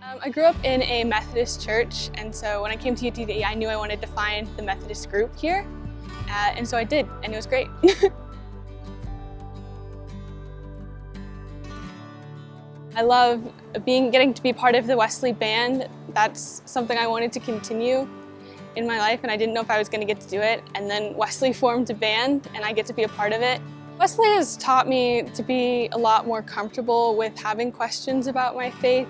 I grew up in a Methodist church, and so when I came to UTD, I knew I wanted to find the Methodist group here, and so I did, and it was great. I love getting to be part of the Wesley band. That's something I wanted to continue in my life, and I didn't know if I was going to get to do it. And then Wesley formed a band, and I get to be a part of it. Wesley has taught me to be a lot more comfortable with having questions about my faith,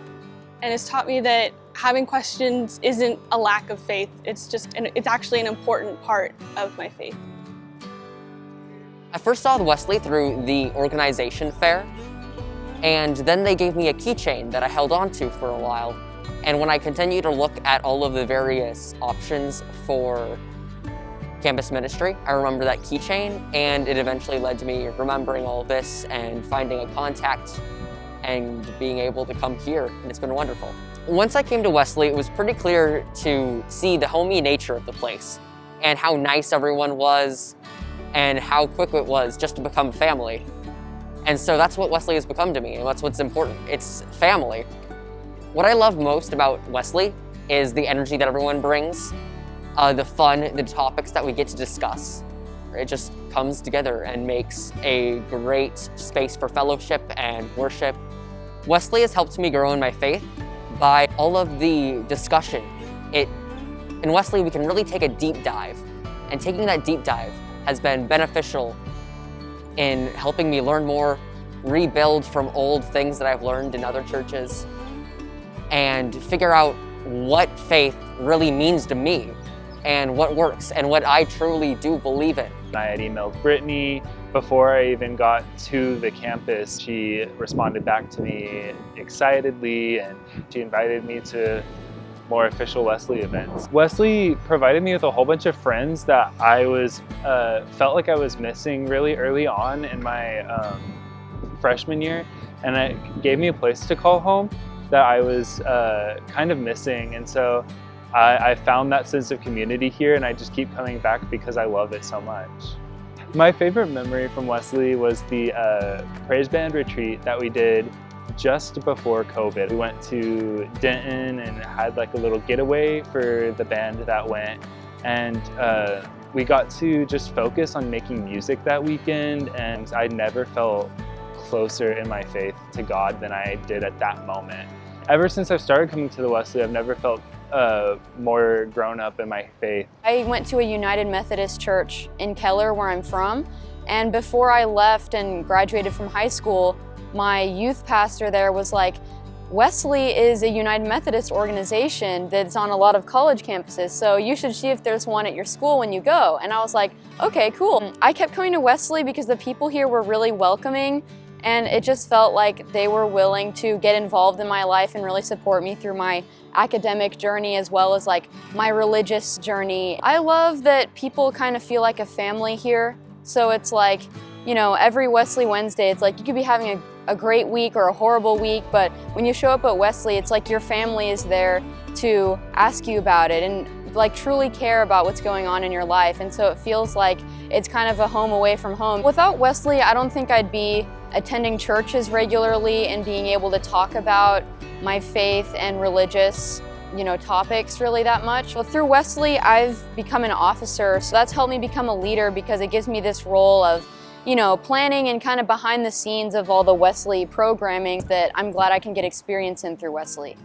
and has taught me that having questions isn't a lack of faith. It's actually an important part of my faith. I first saw Wesley through the organization fair, and then they gave me a keychain that I held on to for a while. And when I continued to look at all of the various options for campus ministry, I remember that keychain, and it eventually led to me remembering all of this and finding a contact and being able to come here, and it's been wonderful. Once I came to Wesley, it was pretty clear to see the homey nature of the place and how nice everyone was and how quick it was just to become family. And so that's what Wesley has become to me, and that's what's important. It's family. What I love most about Wesley is the energy that everyone brings, the fun, the topics that we get to discuss. It just comes together and makes a great space for fellowship and worship. Wesley has helped me grow in my faith by all of the discussion. In Wesley, we can really take a deep dive, and taking that deep dive has been beneficial in helping me learn more, rebuild from old things that I've learned in other churches, and figure out what faith really means to me and what works and what I truly do believe in. I had emailed Brittany before I even got to the campus. She responded back to me excitedly, and she invited me to more official Wesley events. Wesley provided me with a whole bunch of friends that I felt like I was missing really early on in my freshman year, and it gave me a place to call home that I was kind of missing. And so I found that sense of community here, and I just keep coming back because I love it so much. My favorite memory from Wesley was the praise band retreat that we did just before COVID. We went to Denton and had like a little getaway for the band that went, and we got to just focus on making music that weekend, and I never felt closer in my faith to God than I did at that moment. Ever since I've started coming to the Wesley, I've never felt more grown up in my faith. I went to a United Methodist church in Keller, where I'm from, and before I left and graduated from high school, my youth pastor there was like, Wesley is a United Methodist organization that's on a lot of college campuses, so you should see if there's one at your school when you go. And I was like, okay, cool. I kept coming to Wesley because the people here were really welcoming, and it just felt like they were willing to get involved in my life and really support me through my academic journey as well as like my religious journey. I love that people kind of feel like a family here. So it's like, you know, every Wesley Wednesday, it's like you could be having a great week or a horrible week, but when you show up at Wesley, it's like your family is there to ask you about it and like truly care about what's going on in your life. And so it feels like it's kind of a home away from home. Without Wesley, I don't think I'd be attending churches regularly and being able to talk about my faith and religious, topics really that much. Well, through Wesley, I've become an officer, so that's helped me become a leader because it gives me this role of planning and kind of behind the scenes of all the Wesley programming that I'm glad I can get experience in through Wesley.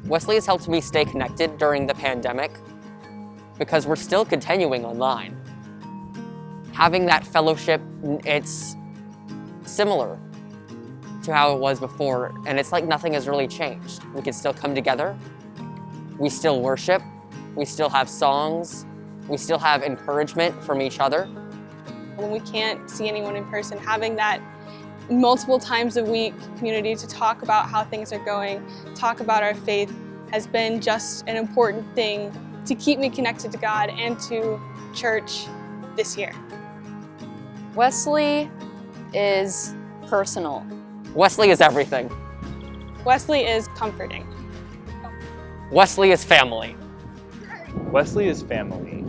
Wesley has helped me stay connected during the pandemic because we're still continuing online. Having that fellowship, it's similar to how it was before, and it's like nothing has really changed. We can still come together, we still worship, we still have songs, we still have encouragement from each other. When we can't see anyone in person, having that multiple times a week community to talk about how things are going, talk about our faith, has been just an important thing to keep me connected to God and to church this year. Wesley is personal. Wesley is everything. Wesley is comforting. Wesley is family. Wesley is family.